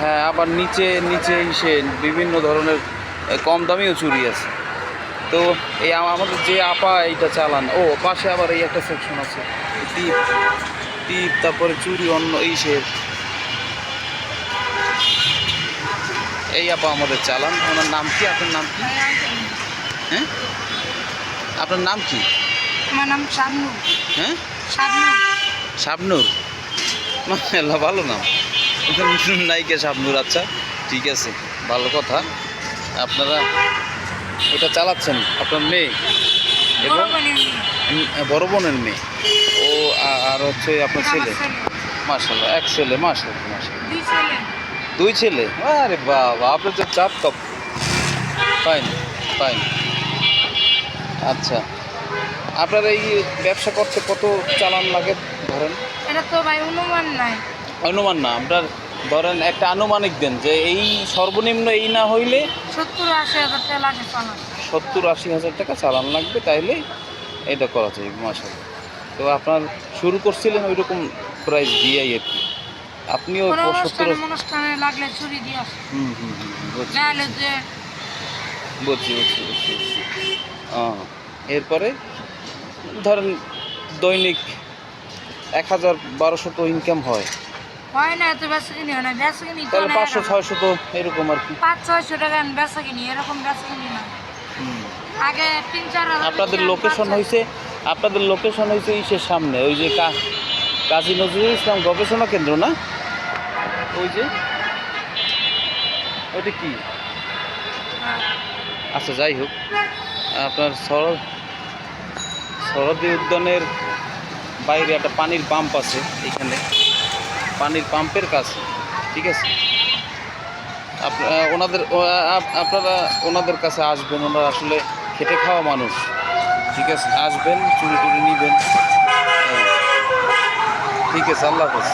হ্যাঁ, আবার নিচে নিচে এসে বিভিন্ন ধরনের কম দামিও চুড়ি আছে। তো এই আমাদের যে আপা এইটা চালান, ও পাশে আবার এই একটা সেকশন আছে, টিপ টিপ তারপরে চুড়ি অন্য এইসের, এই আপা আমাদের চালান। ওনার নাম কি? আপনার নাম কি? হ্যাঁ, আপনার নাম কি? আমার নাম শাবনূর। হ্যাঁ, শাবনূর। শাবনূর, মাশাআল্লাহ, ভালো নাম। নায়িকা শাবনূর, আচ্ছা ঠিক আছে, ভালো কথা। আপনারা এটা চালাচ্ছেন আপনার মেয়ে এবং বড় বোনের মেয়ে, ও আর হচ্ছে আপনার ছেলে। মাশাআল্লাহ, এক ছেলে, মাশাআল্লাহ মাশাআল্লাহ। দুই ছেলে, আরে বাবা, আপনার যে চাপ কাপ। Fine fine. আচ্ছা, আপনার এই ব্যবসা করতে কত চালান লাগে ধরেন? এটা তো ভাই অনুমান নাই। অনুমান না, আপনার ধরেন একটা আনুমানিক দেন যে এই সর্বনিম্ন এই না হইলে 70-80 হাজার টাকা লাগে চালান। 70-80 হাজার টাকা চালান লাগবে, তাইলে এটা করা যায়। মাশাআল্লাহ। তো আপনার শুরু করছিলেন ওই রকম প্রাইস দিয়েই আর কি, আপনিও 70। অনুষ্ঠানে লাগলে চুরি দিয়ে আসে। হুম হুম হুম, বুঝছি নাহলে যে বুঝছি বুঝছি বুঝছি বুঝছি। এরপরে ধরেন দৈনিক 1000-1200 তো ইনকাম হয়, হয় না, এত বেচা কিনি হয় না। বেচা কিনি তো তাহলে 500-600 তো এরকম আর কি। 500-600 টাকা বেচা কিনি, এরকম বেচা কিনি না। আগে 3-4 হাজার। আপনাদের লোকেশন হয়েছে, আপনাদের লোকেশন হয়েছে ইসের সামনে, ওই যে কাজী নজরুল ইসলাম গবেষণা কেন্দ্র না, ওই যে ওইটা কি? আচ্ছা যাই হোক, আপনার শরৎী উদ্যানের বাইরে একটা পানির পাম্প আছে, এখানে পানির পাম্পের কাছে, ঠিক আছে। আপনারা ওনাদের কাছে আসবেন, ওনারা আসলে খেটে খাওয়া মানুষ, ঠিক আছে। আসবেন, চুরি টুরি নিবেন। ঠিক আছে, আল্লাহ হাফেজ।